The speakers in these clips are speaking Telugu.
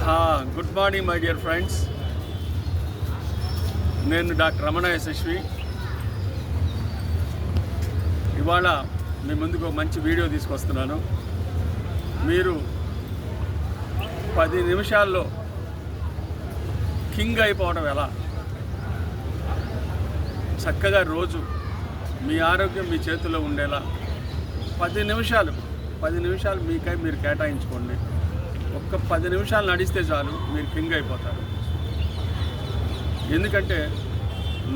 Good morning my dear friends. నేను డాక్టర్ రమణ యశస్వి. ఇవాళ మీ ముందుకు మంచి వీడియో తీసుకొస్తున్నాను. మీరు 10 నిమిషాల్లో కింగ్ అయిపోవడం ఎలా, చక్కగా రోజు మీ ఆరోగ్యం మీ చేతుల్లో ఉండేలా 10 నిమిషాలు మీకై మీరు కేటాయించుకోండి. ఒక్క 10 నిమిషాలు నడిస్తే చాలు, మీరు కింగ్ అయిపోతారు. ఎందుకంటే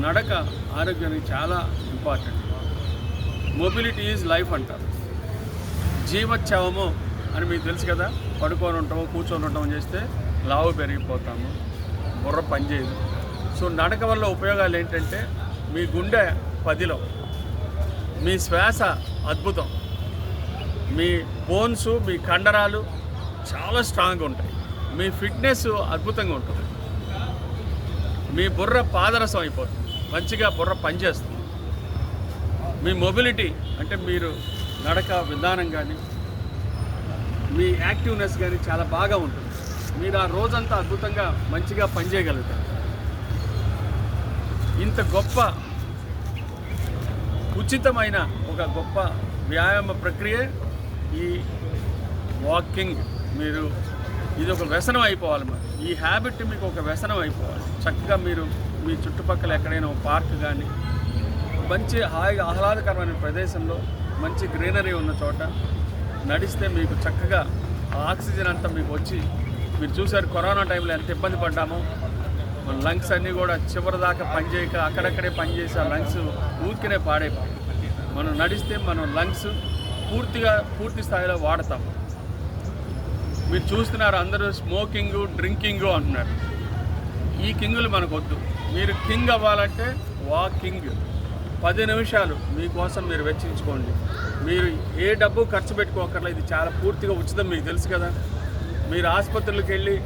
నడక ఆరోగ్యానికి చాలా ఇంపార్టెంట్. మొబిలిటీ ఈజ్ లైఫ్ అంటారు. జీవోత్సవము అని మీకు తెలుసు కదా. పడుకొని ఉంటాము, కూర్చొని ఉంటాము చేస్తే లావు పెరిగిపోతాము, బుర్ర పనిచేయదు. సో నడక వల్ల ఉపయోగాలు ఏంటంటే మీ గుండె 10లో, మీ శ్వాస అద్భుతం, మీ బోన్స్ మీ కండరాలు చాలా స్ట్రాంగ్గా ఉంటాయి, మీ ఫిట్నెస్ అద్భుతంగా ఉంటుంది, మీ బుర్ర పాదరసం అయిపోతుంది, మంచిగా బుర్ర పనిచేస్తుంది. మీ మొబిలిటీ అంటే మీరు నడక విధానం కానీ మీ యాక్టివ్నెస్ కానీ చాలా బాగా ఉంటుంది. మీరు ఆ రోజంతా అద్భుతంగా మంచిగా పనిచేయగలుగుతారు. ఇంత గొప్ప ఉచితమైన ఒక గొప్ప వ్యాయామ ప్రక్రియ ఈ వాకింగ్. మీరు ఇది ఒక వ్యసనం అయిపోవాలి. మరి ఈ హ్యాబిట్ మీకు ఒక వ్యసనం అయిపోవాలి. చక్కగా మీరు మీ చుట్టుపక్కల ఎక్కడైనా ఒక పార్క్ కానీ మంచి హాయిగా ఆహ్లాదకరమైన ప్రదేశంలో మంచి గ్రీనరీ ఉన్న చోట నడిస్తే మీకు చక్కగా ఆక్సిజన్ అంతా మీకు వచ్చి, మీరు చూసారు కరోనా టైంలో ఎంత ఇబ్బంది పడ్డామో. మన లంగ్స్ అన్నీ కూడా చివరి దాకా పనిచేయక అక్కడక్కడే పనిచేసి ఆ లంగ్స్ ఊరికనే పాడైపోయి, మనం నడిస్తే మనం లంగ్స్ పూర్తి స్థాయిలో వాడతాం. మీరు చూస్తున్నారు అందరూ స్మోకింగ్ డ్రింకింగ్ అంటున్నారు. ఈ కింగులు మనకు వద్దు. మీరు కింగ్ అవ్వాలంటే వాకింగ్ 10 నిమిషాలు మీకోసం మీరు వెచ్చించుకోండి. మీరు ఏ డబ్బు ఖర్చు పెట్టుకోకర్లేదు. ఇది చాలా పూర్తిగా ఉచితం. మీకు తెలుసు కదా. మీరు ఆసుపత్రులకు వెళ్ళి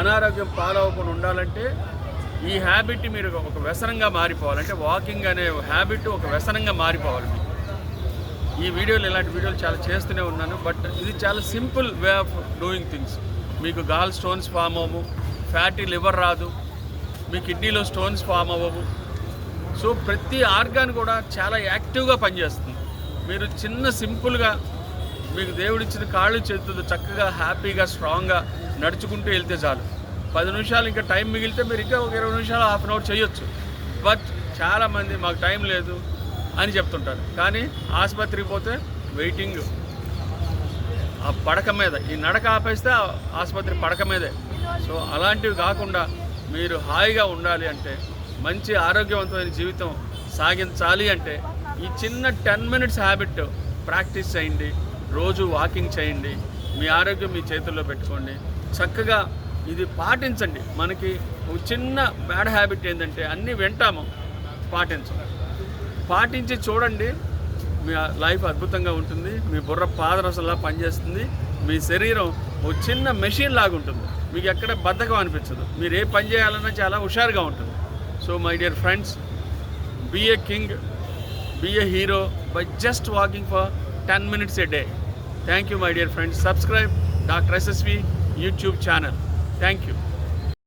అనారోగ్యం పాలవకుండా ఉండాలంటే ఈ హ్యాబిట్ మీరు ఒక వ్యసనంగా మారిపోవాలంటే వాకింగ్ అనే హ్యాబిట్ ఒక వ్యసనంగా మారిపోవాలి. ఈ వీడియోలు ఇలాంటి వీడియోలు చాలా చేస్తూనే ఉన్నాను. బట్ ఇది చాలా simple way of doing things. మీకు గాల్ స్టోన్స్ ఫామ్ అవ్వవు, ఫ్యాటీ లివర్ రాదు, మీ కిడ్నీలో స్టోన్స్ ఫామ్ అవ్వవు. సో ప్రతి ఆర్గాన్ కూడా చాలా యాక్టివ్గా పనిచేస్తుంది. మీరు చిన్న సింపుల్గా మీకు దేవుడిచ్చిన కాళ్ళు చేతులు చక్కగా హ్యాపీగా స్ట్రాంగ్గా నడుచుకుంటూ వెళ్తే చాలు. 10 నిమిషాలు ఇంకా టైం మిగిలితే మీరు ఇంకా ఒక 20 నిమిషాలు హాఫ్ అన్ అవర్ చేయొచ్చు. బట్ చాలామంది మాకు టైం లేదు అని చెప్తుంటారు. కానీ ఆసుపత్రికి పోతే వెయిటింగ్ ఆ పడక మీద, ఈ నడక ఆపేస్తే ఆసుపత్రి పడక మీదే. సో అలాంటివి కాకుండా మీరు హాయిగా ఉండాలి అంటే, మంచి ఆరోగ్యవంతమైన జీవితం సాగించాలి అంటే ఈ చిన్న 10 మినిట్స్ హ్యాబిట్ ప్రాక్టీస్ చేయండి. రోజు వాకింగ్ చేయండి. మీ ఆరోగ్యం మీ చేతుల్లో పెట్టుకోండి. చక్కగా ఇది పాటించండి. మనకి ఒక చిన్న బ్యాడ్ హ్యాబిట్ ఏంటంటే అన్నీ వింటాము, పాటించి చూడండి. మీ లైఫ్ అద్భుతంగా ఉంటుంది. మీ బుర్ర పాదరసంలా పనిచేస్తుంది. మీ శరీరం ఒక చిన్న మెషిన్ లాగా ఉంటుంది. మీకు ఎక్కడ బద్ధకం అనిపించదు. మీరు ఏ పని చేయాలన్నా చాలా హుషారుగా ఉంటుంది. So my dear friends, be a king, be a hero by just walking for 10 minutes a day. Thank you my dear friends. Subscribe Dr. SSV YouTube channel. Thank you.